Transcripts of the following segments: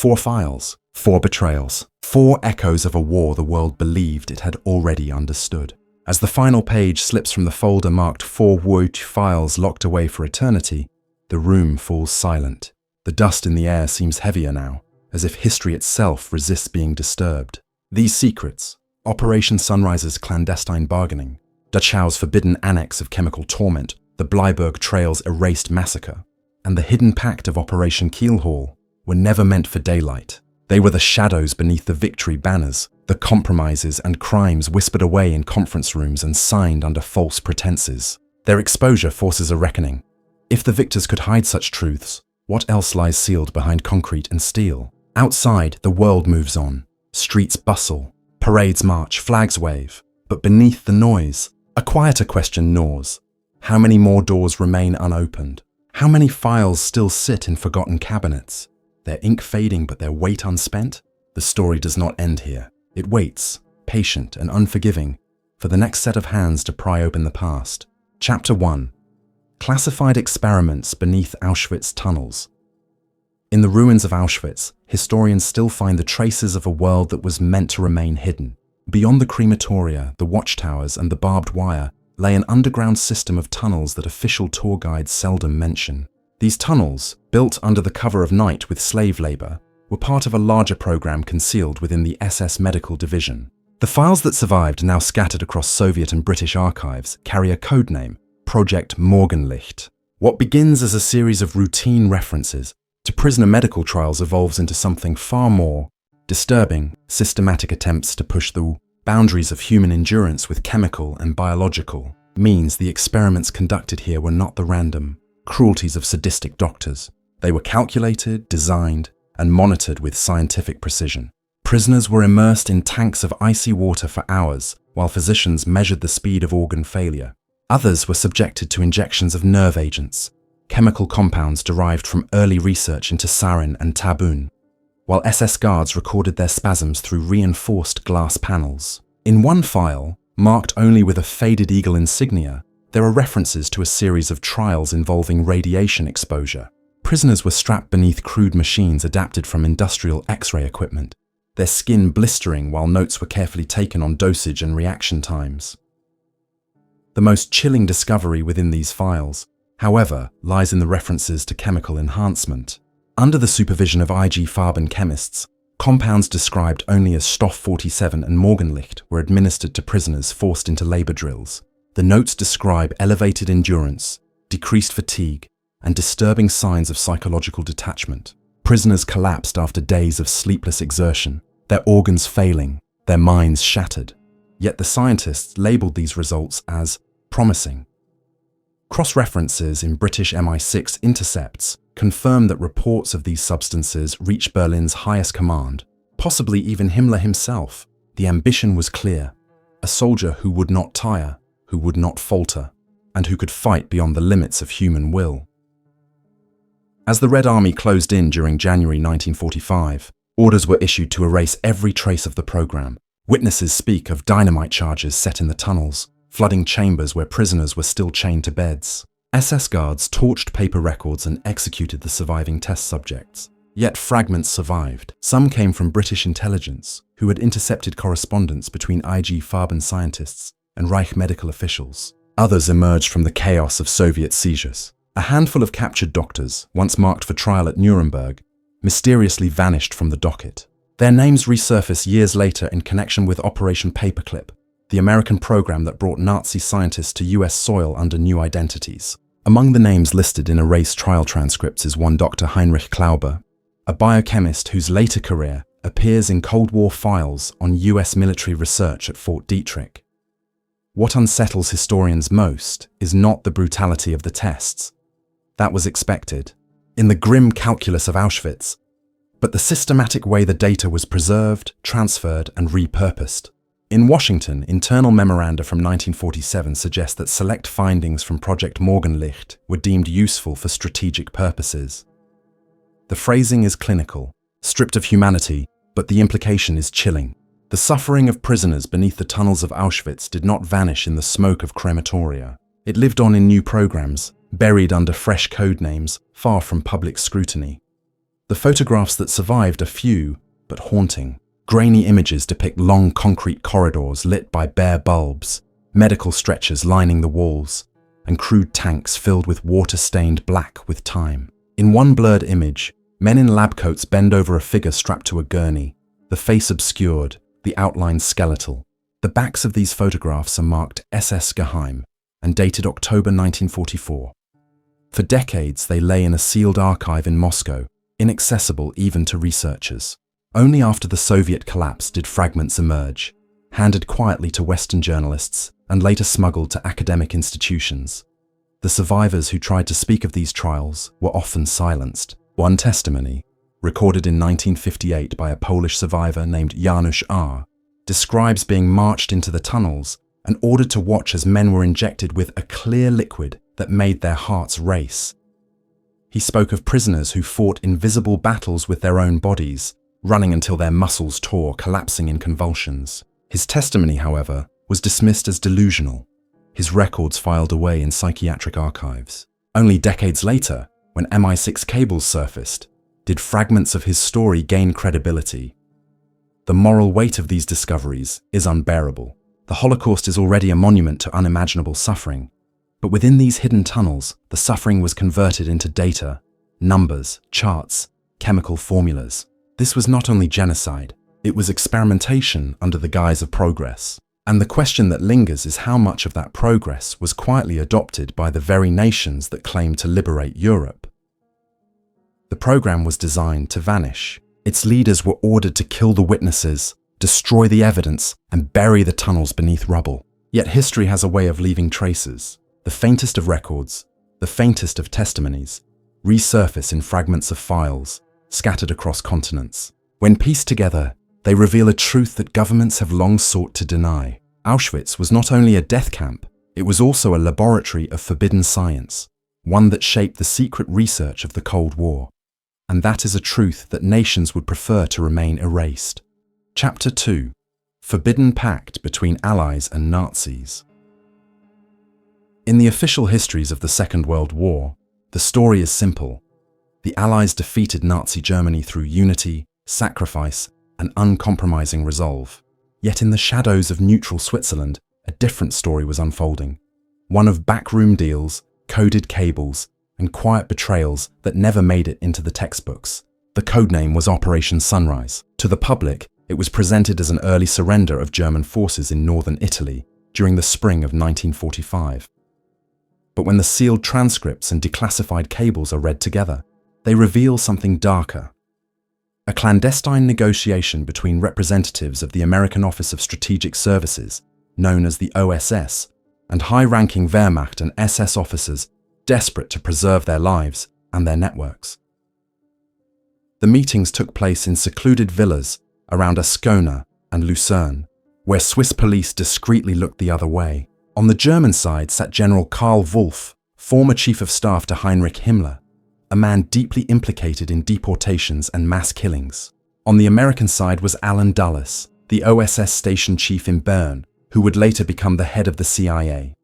4 files, 4 betrayals, 4 echoes of a war the world believed it had already understood. As the final page slips from the folder marked 4 WWII files locked away for eternity, the room falls silent. The dust in the air seems heavier now, as if history itself resists being disturbed. These secrets, Operation Sunrise's clandestine bargaining, Dachau's forbidden annex of chemical torment, the Bleiburg Trail's erased massacre, and the hidden pact of Operation Keelhaul were never meant for daylight. They were the shadows beneath the victory banners, the compromises and crimes whispered away in conference rooms and signed under false pretenses. Their exposure forces a reckoning. If the victors could hide such truths, what else lies sealed behind concrete and steel? Outside, the world moves on. Streets bustle, parades march, flags wave. But beneath the noise, a quieter question gnaws. How many more doors remain unopened? How many files still sit in forgotten cabinets? Their ink fading but their weight unspent? The story does not end here. It waits, patient and unforgiving, for the next set of hands to pry open the past. Chapter 1. Classified experiments beneath Auschwitz tunnels. In the ruins of Auschwitz, historians still find the traces of a world that was meant to remain hidden. Beyond the crematoria, the watchtowers, and the barbed wire lay an underground system of tunnels that official tour guides seldom mention. These tunnels, built under the cover of night with slave labor, were part of a larger program concealed within the SS Medical Division. The files that survived, now scattered across Soviet and British archives, carry a codename, Project Morgenlicht. What begins as a series of routine references to prisoner medical trials evolves into something far more disturbing: systematic attempts to push the boundaries of human endurance with chemical and biological means. The experiments conducted here were not the random cruelties of sadistic doctors. They were calculated, designed, and monitored with scientific precision. Prisoners were immersed in tanks of icy water for hours, while physicians measured the speed of organ failure. Others were subjected to injections of nerve agents, chemical compounds derived from early research into sarin and taboon, while SS guards recorded their spasms through reinforced glass panels. In one file, marked only with a faded eagle insignia, there are references to a series of trials involving radiation exposure. Prisoners were strapped beneath crude machines adapted from industrial X-ray equipment, their skin blistering while notes were carefully taken on dosage and reaction times. The most chilling discovery within these files, however, lies in the references to chemical enhancement. Under the supervision of IG Farben chemists, compounds described only as Stoff 47 and Morgenlicht were administered to prisoners forced into labor drills. The notes describe elevated endurance, decreased fatigue, and disturbing signs of psychological detachment. Prisoners collapsed after days of sleepless exertion, their organs failing, their minds shattered. Yet the scientists labeled these results as promising. Cross-references in British MI6 intercepts confirm that reports of these substances reached Berlin's highest command, possibly even Himmler himself. The ambition was clear: a soldier who would not tire, who would not falter, and who could fight beyond the limits of human will. As the Red Army closed in during January 1945, orders were issued to erase every trace of the program. Witnesses speak of dynamite charges set in the tunnels, flooding chambers where prisoners were still chained to beds. SS guards torched paper records and executed the surviving test subjects. Yet fragments survived. Some came from British intelligence, who had intercepted correspondence between IG Farben scientists and Reich medical officials. Others emerged from the chaos of Soviet seizures. A handful of captured doctors, once marked for trial at Nuremberg, mysteriously vanished from the docket. Their names resurface years later in connection with Operation Paperclip, the American program that brought Nazi scientists to US soil under new identities. Among the names listed in erased trial transcripts is one Dr. Heinrich Klauber, a biochemist whose later career appears in Cold War files on US military research at Fort Detrick. What unsettles historians most is not the brutality of the tests. That was expected, in the grim calculus of Auschwitz, but the systematic way the data was preserved, transferred, and repurposed. In Washington, internal memoranda from 1947 suggest that select findings from Project Morgenlicht were deemed useful for strategic purposes. The phrasing is clinical, stripped of humanity, but the implication is chilling. The suffering of prisoners beneath the tunnels of Auschwitz did not vanish in the smoke of crematoria. It lived on in new programs, buried under fresh code names, far from public scrutiny. The photographs that survived are few, but haunting. Grainy images depict long concrete corridors lit by bare bulbs, medical stretchers lining the walls, and crude tanks filled with water-stained black with time. In one blurred image, men in lab coats bend over a figure strapped to a gurney, the face obscured, the outline skeletal. The backs of these photographs are marked SS Geheim and dated October 1944. For decades, they lay in a sealed archive in Moscow, inaccessible even to researchers. Only after the Soviet collapse did fragments emerge, handed quietly to Western journalists and later smuggled to academic institutions. The survivors who tried to speak of these trials were often silenced. One testimony, recorded in 1958 by a Polish survivor named Janusz R., describes being marched into the tunnels and ordered to watch as men were injected with a clear liquid that made their hearts race. He spoke of prisoners who fought invisible battles with their own bodies, running until their muscles tore, collapsing in convulsions. His testimony, however, was dismissed as delusional, his records filed away in psychiatric archives. Only decades later, when MI6 cables surfaced, did fragments of his story gain credibility. The moral weight of these discoveries is unbearable. The Holocaust is already a monument to unimaginable suffering, but within these hidden tunnels, the suffering was converted into data, numbers, charts, chemical formulas. This was not only genocide, it was experimentation under the guise of progress. And the question that lingers is how much of that progress was quietly adopted by the very nations that claimed to liberate Europe. The program was designed to vanish. Its leaders were ordered to kill the witnesses, destroy the evidence, and bury the tunnels beneath rubble. Yet history has a way of leaving traces. The faintest of records, the faintest of testimonies, resurface in fragments of files, scattered across continents. When pieced together, they reveal a truth that governments have long sought to deny. Auschwitz was not only a death camp, it was also a laboratory of forbidden science, one that shaped the secret research of the Cold War. And that is a truth that nations would prefer to remain erased. Chapter 2: Forbidden Pact between Allies and Nazis. In the official histories of the Second World War, the story is simple. The Allies defeated Nazi Germany through unity, sacrifice, and uncompromising resolve. Yet in the shadows of neutral Switzerland, a different story was unfolding. One of backroom deals, coded cables, and quiet betrayals that never made it into the textbooks. The codename was Operation Sunrise. To the public, it was presented as an early surrender of German forces in northern Italy during the spring of 1945. But when the sealed transcripts and declassified cables are read together, they reveal something darker. A clandestine negotiation between representatives of the American Office of Strategic Services, known as the OSS, and high-ranking Wehrmacht and SS officers desperate to preserve their lives and their networks. The meetings took place in secluded villas around Ascona and Lucerne, where Swiss police discreetly looked the other way. On the German side sat General Karl Wolff, former chief of staff to Heinrich Himmler, a man deeply implicated in deportations and mass killings. On the American side was Alan Dulles, the OSS station chief in Bern, who would later become the head of the CIA.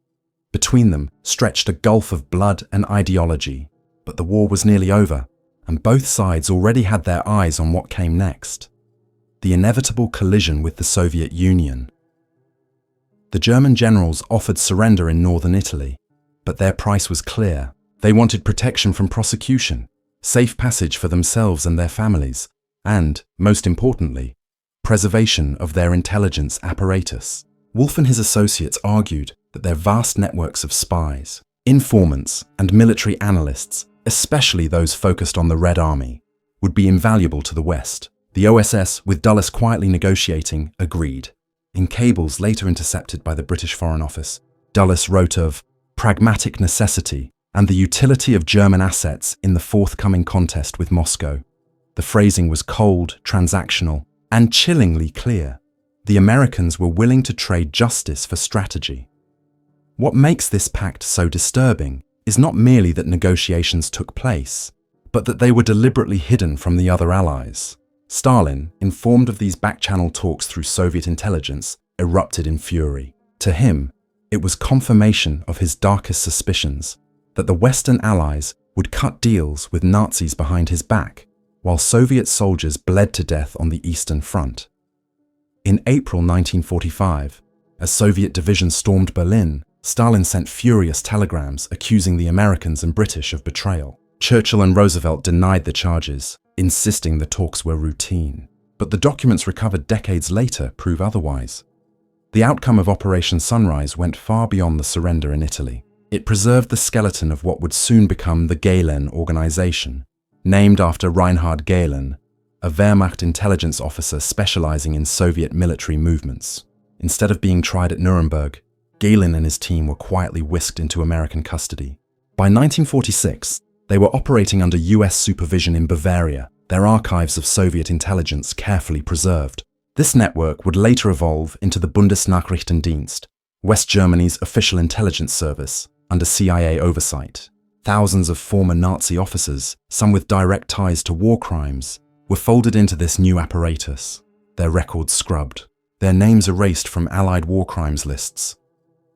Between them stretched a gulf of blood and ideology, but the war was nearly over, and both sides already had their eyes on what came next: the inevitable collision with the Soviet Union. The German generals offered surrender in northern Italy, but their price was clear. They wanted protection from prosecution, safe passage for themselves and their families, and, most importantly, preservation of their intelligence apparatus. Wolff and his associates argued that their vast networks of spies, informants, and military analysts, especially those focused on the Red Army, would be invaluable to the West. The OSS, with Dulles quietly negotiating, agreed. In cables later intercepted by the British Foreign Office, Dulles wrote of pragmatic necessity and the utility of German assets in the forthcoming contest with Moscow. The phrasing was cold, transactional, and chillingly clear. The Americans were willing to trade justice for strategy. What makes this pact so disturbing is not merely that negotiations took place, but that they were deliberately hidden from the other allies. Stalin, informed of these back-channel talks through Soviet intelligence, erupted in fury. To him, it was confirmation of his darkest suspicions, that the Western allies would cut deals with Nazis behind his back, while Soviet soldiers bled to death on the Eastern Front. In April 1945, as Soviet divisions stormed Berlin, Stalin sent furious telegrams accusing the Americans and British of betrayal. Churchill and Roosevelt denied the charges, insisting the talks were routine. But the documents recovered decades later prove otherwise. The outcome of Operation Sunrise went far beyond the surrender in Italy. It preserved the skeleton of what would soon become the Gehlen organization, named after Reinhard Gehlen, a Wehrmacht intelligence officer specializing in Soviet military movements. Instead of being tried at Nuremberg, Gehlen and his team were quietly whisked into American custody. By 1946, they were operating under US supervision in Bavaria, their archives of Soviet intelligence carefully preserved. This network would later evolve into the Bundesnachrichtendienst, West Germany's official intelligence service, under CIA oversight. Thousands of former Nazi officers, some with direct ties to war crimes, were folded into this new apparatus, their records scrubbed, their names erased from Allied war crimes lists.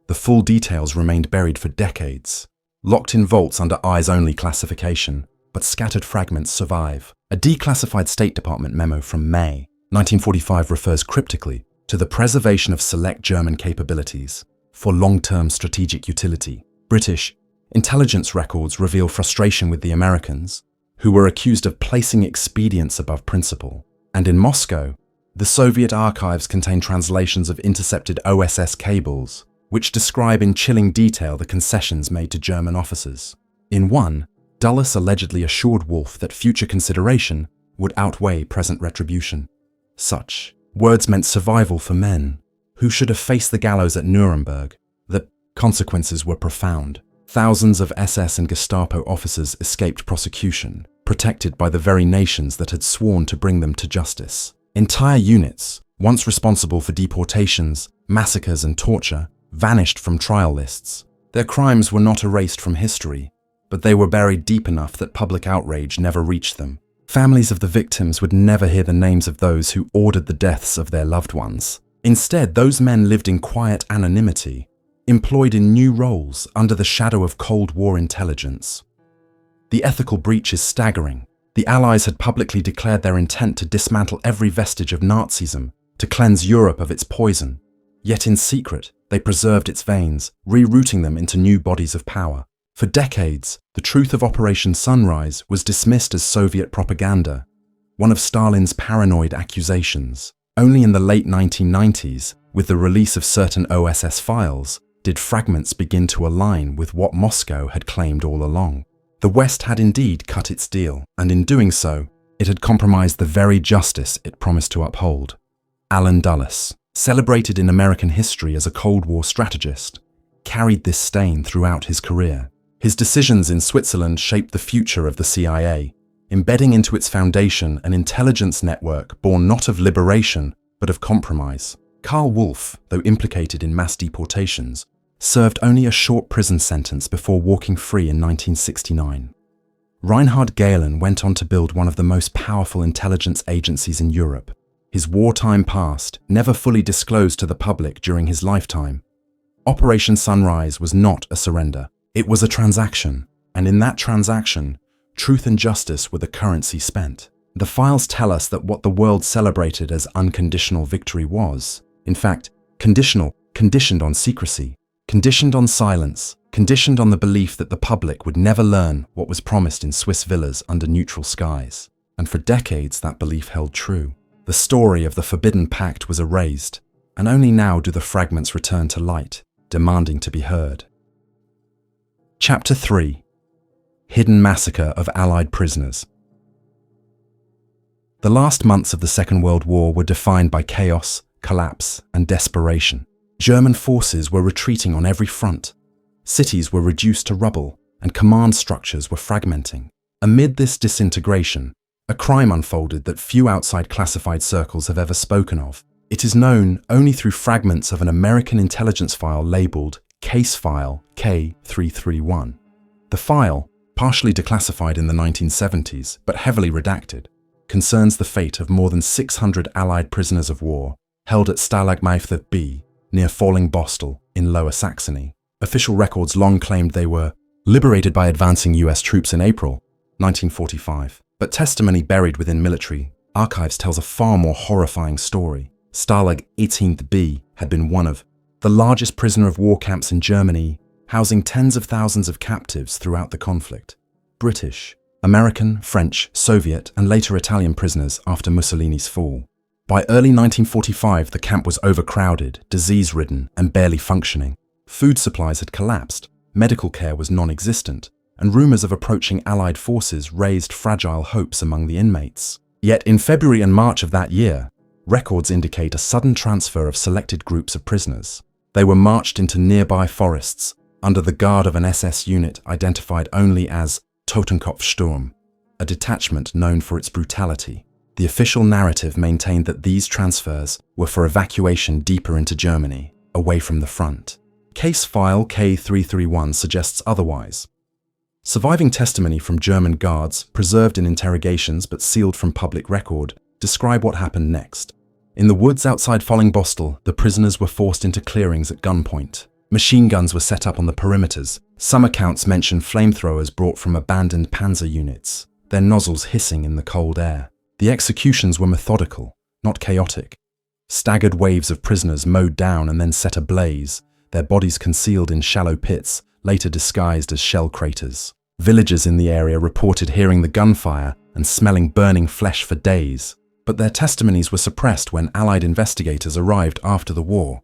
The full details remained buried for decades, locked in vaults under eyes-only classification, but scattered fragments survive. A declassified State Department memo from May 1945 refers cryptically to the preservation of select German capabilities for long-term strategic utility. British intelligence records reveal frustration with the Americans, who were accused of placing expedience above principle. And in Moscow, the Soviet archives contain translations of intercepted OSS cables, which describe in chilling detail the concessions made to German officers. In one, Dulles allegedly assured Wolfe that future consideration would outweigh present retribution. Such words meant survival for men who should have faced the gallows at Nuremberg. The consequences were profound. Thousands of SS and Gestapo officers escaped prosecution, protected by the very nations that had sworn to bring them to justice. Entire units, once responsible for deportations, massacres and torture, vanished from trial lists. Their crimes were not erased from history, but they were buried deep enough that public outrage never reached them. Families of the victims would never hear the names of those who ordered the deaths of their loved ones. Instead, those men lived in quiet anonymity, employed in new roles under the shadow of Cold War intelligence. The ethical breach is staggering. The Allies had publicly declared their intent to dismantle every vestige of Nazism, to cleanse Europe of its poison. Yet in secret, they preserved its veins, rerouting them into new bodies of power. For decades, the truth of Operation Sunrise was dismissed as Soviet propaganda, one of Stalin's paranoid accusations. Only in the late 1990s, with the release of certain OSS files, did fragments begin to align with what Moscow had claimed all along. The West had indeed cut its deal, and in doing so, it had compromised the very justice it promised to uphold. Allen Dulles, celebrated in American history as a Cold War strategist, carried this stain throughout his career. His decisions in Switzerland shaped the future of the CIA, embedding into its foundation an intelligence network born not of liberation, but of compromise. Karl Wolfe, though implicated in mass deportations, served only a short prison sentence before walking free in 1969. Reinhard Gehlen went on to build one of the most powerful intelligence agencies in Europe. His wartime past, never fully disclosed to the public during his lifetime. Operation Sunrise was not a surrender. It was a transaction, and in that transaction, truth and justice were the currency spent. The files tell us that what the world celebrated as unconditional victory was, in fact, conditional, conditioned on secrecy, conditioned on silence, conditioned on the belief that the public would never learn what was promised in Swiss villas under neutral skies. And for decades that belief held true. The story of the forbidden pact was erased, and only now do the fragments return to light, demanding to be heard. Chapter 3. Hidden Massacre of Allied Prisoners. The last months of the Second World War were defined by chaos, collapse, and desperation. German forces were retreating on every front. Cities were reduced to rubble, and command structures were fragmenting. Amid this disintegration, a crime unfolded that few outside classified circles have ever spoken of. It is known only through fragments of an American intelligence file labeled Case File K331. The file, partially declassified in the 1970s but heavily redacted, concerns the fate of more than 600 Allied prisoners of war held at Stalag Meifthe B, near Falling-Bostel in Lower Saxony. Official records long claimed they were liberated by advancing US troops in April 1945. But testimony buried within military archives tells a far more horrifying story. Stalag 18th B had been one of the largest prisoner of war camps in Germany, housing tens of thousands of captives throughout the conflict. British, American, French, Soviet, and later Italian prisoners after Mussolini's fall. By early 1945, the camp was overcrowded, disease-ridden, and barely functioning. Food supplies had collapsed, medical care was non-existent, and rumors of approaching Allied forces raised fragile hopes among the inmates. Yet in February and March of that year, records indicate a sudden transfer of selected groups of prisoners. They were marched into nearby forests under the guard of an SS unit identified only as Totenkopfsturm, a detachment known for its brutality. The official narrative maintained that these transfers were for evacuation deeper into Germany, away from the front. Case file K331 suggests otherwise. Surviving testimony from German guards, preserved in interrogations but sealed from public record, describe what happened next. In the woods outside Fallingbostel, the prisoners were forced into clearings at gunpoint. Machine guns were set up on the perimeters. Some accounts mention flamethrowers brought from abandoned panzer units, their nozzles hissing in the cold air. The executions were methodical, not chaotic. Staggered waves of prisoners mowed down and then set ablaze, their bodies concealed in shallow pits, later disguised as shell craters. Villagers in the area reported hearing the gunfire and smelling burning flesh for days, but their testimonies were suppressed when Allied investigators arrived after the war.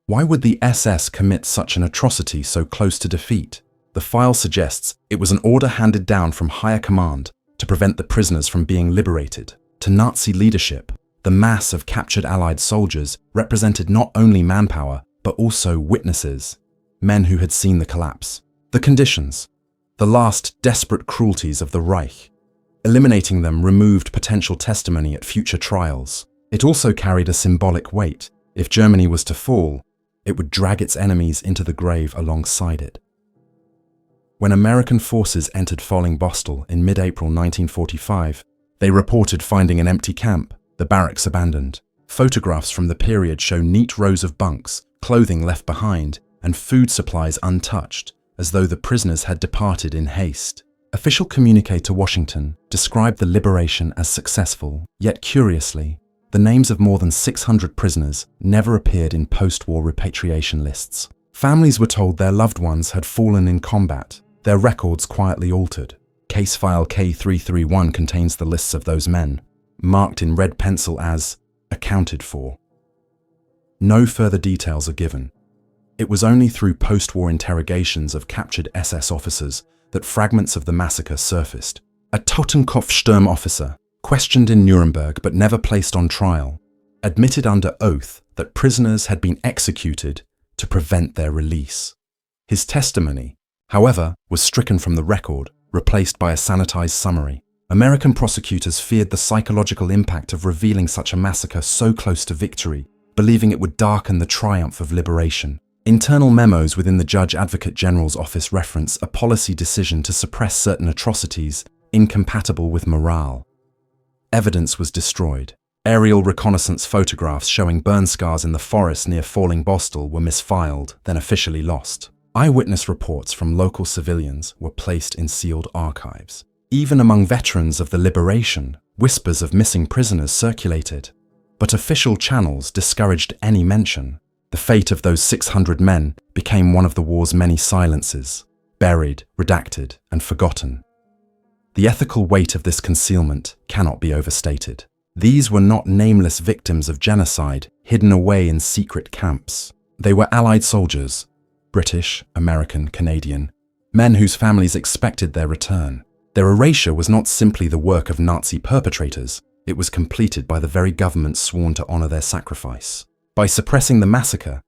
Why would the SS commit such an atrocity so close to defeat? The file suggests it was an order handed down from higher command to prevent the prisoners from being liberated. To Nazi leadership, the mass of captured Allied soldiers represented not only manpower, but also witnesses, men who had seen the collapse. The conditions, the last desperate cruelties of the Reich. Eliminating them removed potential testimony at future trials. It also carried a symbolic weight. If Germany was to fall, it would drag its enemies into the grave alongside it. When American forces entered Fallingbostel in mid-April 1945, they reported finding an empty camp, the barracks abandoned. Photographs from the period show neat rows of bunks, clothing left behind, and food supplies untouched, as though the prisoners had departed in haste. Official communique to Washington described the liberation as successful, yet curiously, the names of more than 600 prisoners never appeared in post-war repatriation lists. Families were told their loved ones had fallen in combat, their records quietly altered. Case file K331 contains the lists of those men, marked in red pencil as accounted for. No further details are given. It was only through post-war interrogations of captured SS officers that fragments of the massacre surfaced. A Totenkopfsturm officer, questioned in Nuremberg but never placed on trial, admitted under oath that prisoners had been executed to prevent their release. His testimony, however, was stricken from the record, replaced by a sanitized summary. American prosecutors feared the psychological impact of revealing such a massacre so close to victory, believing it would darken the triumph of liberation. Internal memos within the Judge Advocate General's office reference a policy decision to suppress certain atrocities incompatible with morale. Evidence was destroyed. Aerial reconnaissance photographs showing burn scars in the forest near Fallingbostel were misfiled, then officially lost. Eyewitness reports from local civilians were placed in sealed archives. Even among veterans of the liberation, whispers of missing prisoners circulated, but official channels discouraged any mention. The fate of those 600 men became one of the war's many silences, buried, redacted, and forgotten. The ethical weight of this concealment cannot be overstated. These were not nameless victims of genocide hidden away in secret camps. They were Allied soldiers, British, American, Canadian, men whose families expected their return. Their erasure was not simply the work of Nazi perpetrators, it was completed by the very government sworn to honor their sacrifice. By suppressing the massacre,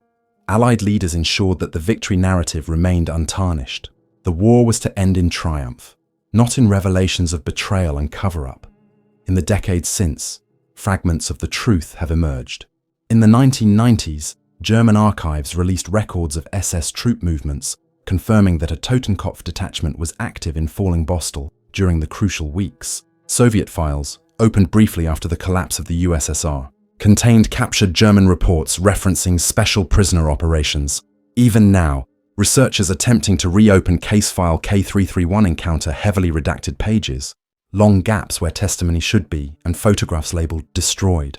Allied leaders ensured that the victory narrative remained untarnished. The war was to end in triumph, not in revelations of betrayal and cover-up. In the decades since, fragments of the truth have emerged. In the 1990s, German archives released records of SS troop movements, confirming that a Totenkopf detachment was active in Fallingbostel during the crucial weeks. Soviet files, opened briefly after the collapse of the USSR, contained captured German reports referencing special prisoner operations. Even now, researchers attempting to reopen case file K331 encounter heavily redacted pages. long gaps where testimony should be, and photographs labeled destroyed.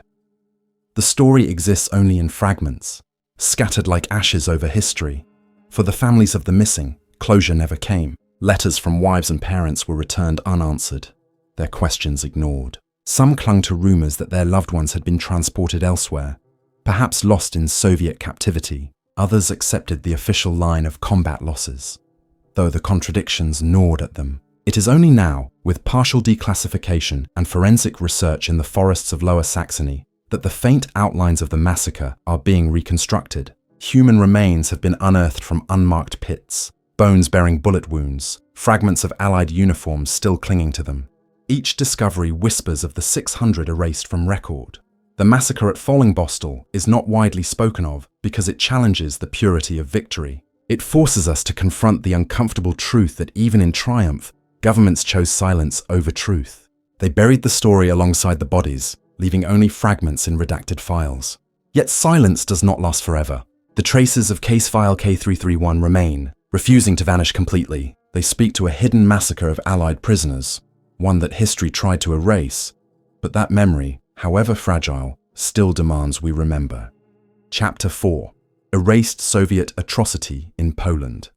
The story exists only in fragments, scattered like ashes over history. For the families of the missing, closure never came. Letters from wives and parents were returned unanswered, their questions ignored. Some clung to rumors that their loved ones had been transported elsewhere, perhaps lost in Soviet captivity. Others accepted the official line of combat losses, though the contradictions gnawed at them. It is only now, with partial declassification and forensic research in the forests of Lower Saxony, that the faint outlines of the massacre are being reconstructed. Human remains have been unearthed from unmarked pits, bones bearing bullet wounds, fragments of Allied uniforms still clinging to them. Each discovery whispers of the 600 erased from record. The massacre at Fallingbostel is not widely spoken of because it challenges the purity of victory. It forces us to confront the uncomfortable truth that even in triumph, governments chose silence over truth. They buried the story alongside the bodies, leaving only fragments in redacted files. Yet silence does not last forever. The traces of case file K331 remain, refusing to vanish completely. They speak to a hidden massacre of Allied prisoners, one that history tried to erase, but that memory, however fragile, still demands we remember. Chapter 4. Erased Soviet Atrocity in Poland.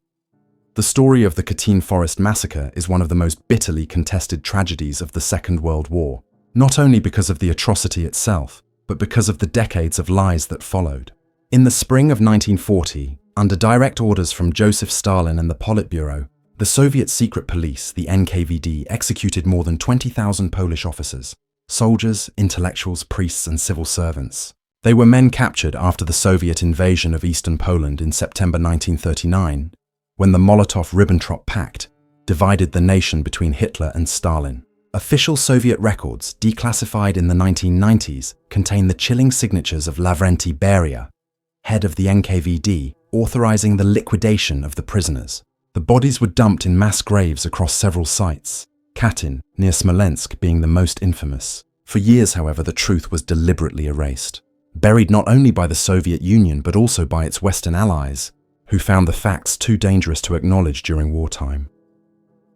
The story of the Katyn Forest Massacre is one of the most bitterly contested tragedies of the Second World War, not only because of the atrocity itself, but because of the decades of lies that followed. In the spring of 1940, under direct orders from Joseph Stalin and the Politburo, the Soviet secret police, the NKVD, executed more than 20,000 Polish officers, soldiers, intellectuals, priests, and civil servants. They were men captured after the Soviet invasion of eastern Poland in September 1939, when the Molotov-Ribbentrop Pact divided the nation between Hitler and Stalin. Official Soviet records, declassified in the 1990s, contain the chilling signatures of Lavrenti Beria, head of the NKVD, authorizing the liquidation of the prisoners. The bodies were dumped in mass graves across several sites, Katyn, near Smolensk, being the most infamous. For years, however, the truth was deliberately erased, buried not only by the Soviet Union but also by its Western allies, who found the facts too dangerous to acknowledge during wartime.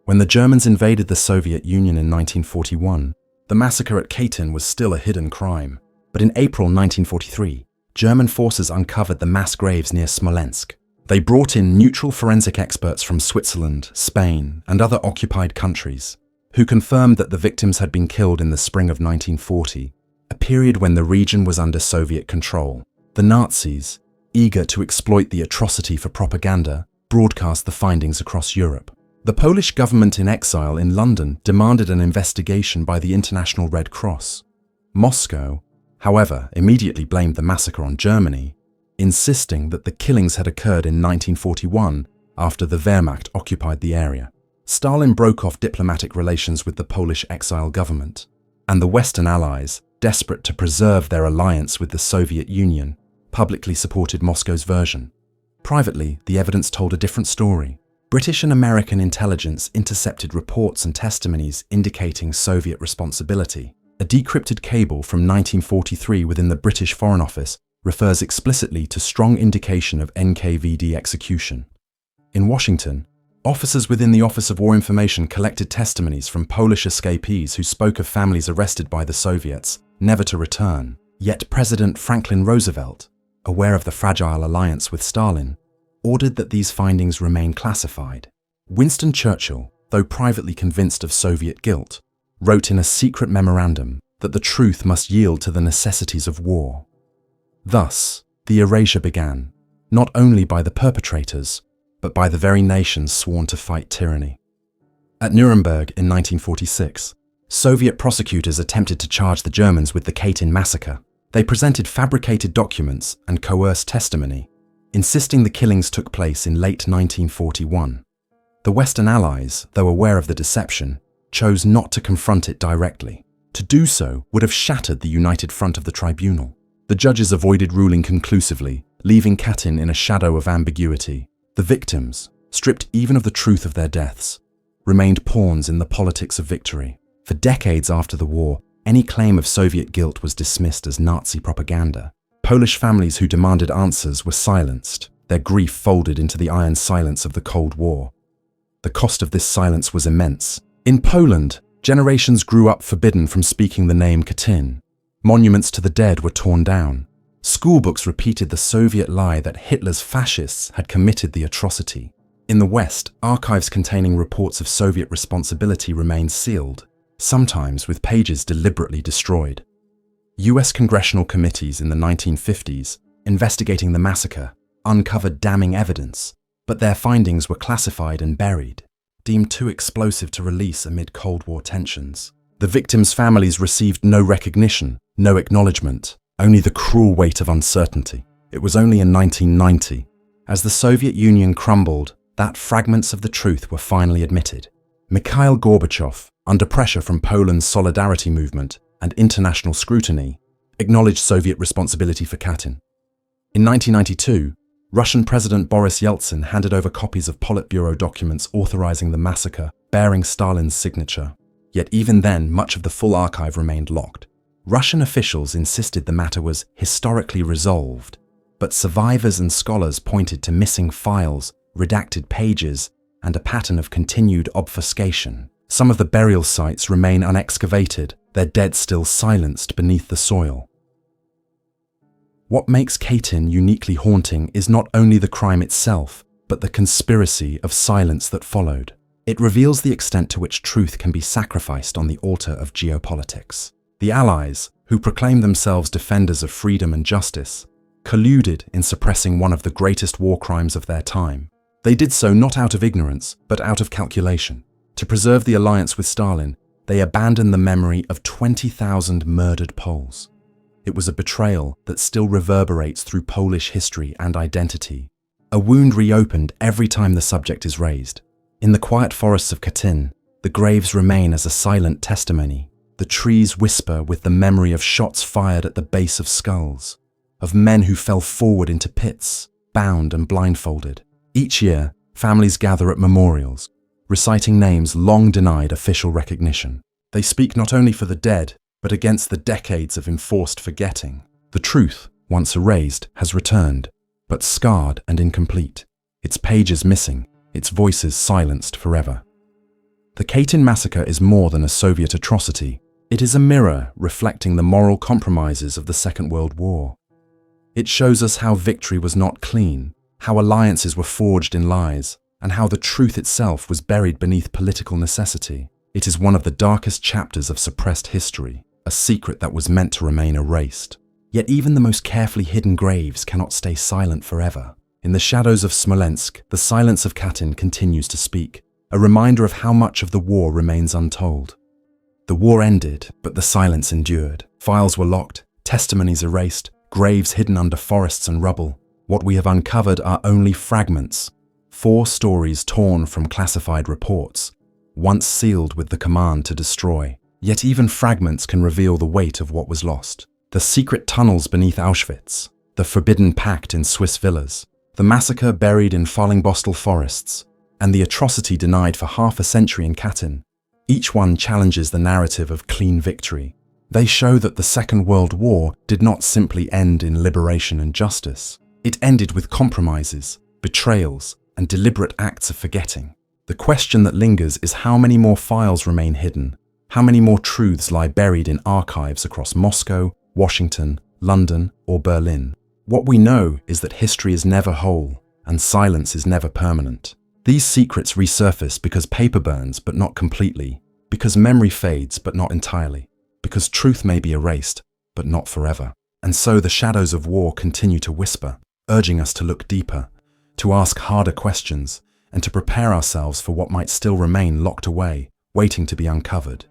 When the Germans invaded the Soviet Union in 1941, the massacre at Katyn was still a hidden crime. But in April 1943, German forces uncovered the mass graves near Smolensk. They brought in neutral forensic experts from Switzerland, Spain, and other occupied countries, who confirmed that the victims had been killed in the spring of 1940, a period when the region was under Soviet control. The Nazis, eager to exploit the atrocity for propaganda, broadcast the findings across Europe. The Polish government in exile in London demanded an investigation by the International Red Cross. Moscow, however, immediately blamed the massacre on Germany, insisting that the killings had occurred in 1941 after the Wehrmacht occupied the area. Stalin broke off diplomatic relations with the Polish exile government, and the Western allies, desperate to preserve their alliance with the Soviet Union, publicly supported Moscow's version. Privately, the evidence told a different story. British and American intelligence intercepted reports and testimonies indicating Soviet responsibility. A decrypted cable from 1943 within the British Foreign Office refers explicitly to strong indication of NKVD execution. In Washington, officers within the Office of War Information collected testimonies from Polish escapees who spoke of families arrested by the Soviets, never to return. Yet President Franklin Roosevelt, aware of the fragile alliance with Stalin, ordered that these findings remain classified. Winston Churchill, though privately convinced of Soviet guilt, wrote in a secret memorandum that the truth must yield to the necessities of war. Thus, the erasure began, not only by the perpetrators, but by the very nations sworn to fight tyranny. At Nuremberg in 1946, Soviet prosecutors attempted to charge the Germans with the Katyn massacre. They presented fabricated documents and coerced testimony, insisting the killings took place in late 1941. The Western allies, though aware of the deception, chose not to confront it directly. To do so would have shattered the united front of the tribunal. The judges avoided ruling conclusively, leaving Katyn in a shadow of ambiguity. The victims, stripped even of the truth of their deaths, remained pawns in the politics of victory. For decades after the war, any claim of Soviet guilt was dismissed as Nazi propaganda. Polish families who demanded answers were silenced, their grief folded into the iron silence of the Cold War. The cost of this silence was immense. In Poland, Generations grew up forbidden from speaking the name Katyn. Monuments to the dead were torn down. Schoolbooks repeated the Soviet lie that Hitler's fascists had committed the atrocity. In the West, archives containing reports of Soviet responsibility remained sealed, sometimes with pages deliberately destroyed. US congressional committees in the 1950s, investigating the massacre, uncovered damning evidence, but their findings were classified and buried, deemed too explosive to release amid Cold War tensions. The victims' families received no recognition, no acknowledgement, only the cruel weight of uncertainty. It was only in 1990, as the Soviet Union crumbled, that fragments of the truth were finally admitted. Mikhail Gorbachev, under pressure from Poland's solidarity movement and international scrutiny, acknowledged Soviet responsibility for Katyn. In 1992, Russian President Boris Yeltsin handed over copies of Politburo documents authorizing the massacre, bearing Stalin's signature. Yet even then, much of the full archive remained locked. Russian officials insisted the matter was historically resolved, but survivors and scholars pointed to missing files, redacted pages, and a pattern of continued obfuscation. Some of the burial sites remain unexcavated, their dead still silenced beneath the soil. What makes Katyn uniquely haunting is not only the crime itself, but the conspiracy of silence that followed. It reveals the extent to which truth can be sacrificed on the altar of geopolitics. The Allies, who proclaimed themselves defenders of freedom and justice, colluded in suppressing one of the greatest war crimes of their time. They did so not out of ignorance, but out of calculation. To preserve the alliance with Stalin, they abandoned the memory of 20,000 murdered Poles. It was a betrayal that still reverberates through Polish history and identity, a wound reopened every time the subject is raised. In the quiet forests of Katyn, the graves remain as a silent testimony. The trees whisper with the memory of shots fired at the base of skulls, of men who fell forward into pits, bound and blindfolded. Each year, families gather at memorials, reciting names long denied official recognition. They speak not only for the dead, but against the decades of enforced forgetting. The truth, once erased, has returned, but scarred and incomplete, its pages missing, its voices silenced forever. The Katyn massacre is more than a Soviet atrocity. It is a mirror reflecting the moral compromises of the Second World War. It shows us how victory was not clean, how alliances were forged in lies, and how the truth itself was buried beneath political necessity. It is one of the darkest chapters of suppressed history, a secret that was meant to remain erased. Yet even the most carefully hidden graves cannot stay silent forever. In the shadows of Smolensk, the silence of Katyn continues to speak, a reminder of how much of the war remains untold. The war ended, but the silence endured. Files were locked, testimonies erased, graves hidden under forests and rubble. What we have uncovered are only fragments, 4 stories torn from classified reports, once sealed with the command to destroy. Yet even fragments can reveal the weight of what was lost. The secret tunnels beneath Auschwitz, the forbidden Pact in Swiss villas, the massacre buried in Fallingbostel forests, and the atrocity denied for half a century in Katyn. Each one challenges the narrative of clean victory. They show that the Second World War did not simply end in liberation and justice. It ended with compromises, betrayals, and deliberate acts of forgetting. The question that lingers is how many more files remain hidden, how many more truths lie buried in archives across Moscow, Washington, London, or Berlin. What we know is that history is never whole, and silence is never permanent. These secrets resurface because paper burns, but not completely, because memory fades, but not entirely, because truth may be erased, but not forever. And so the shadows of war continue to whisper, urging us to look deeper, to ask harder questions, and to prepare ourselves for what might still remain locked away, waiting to be uncovered.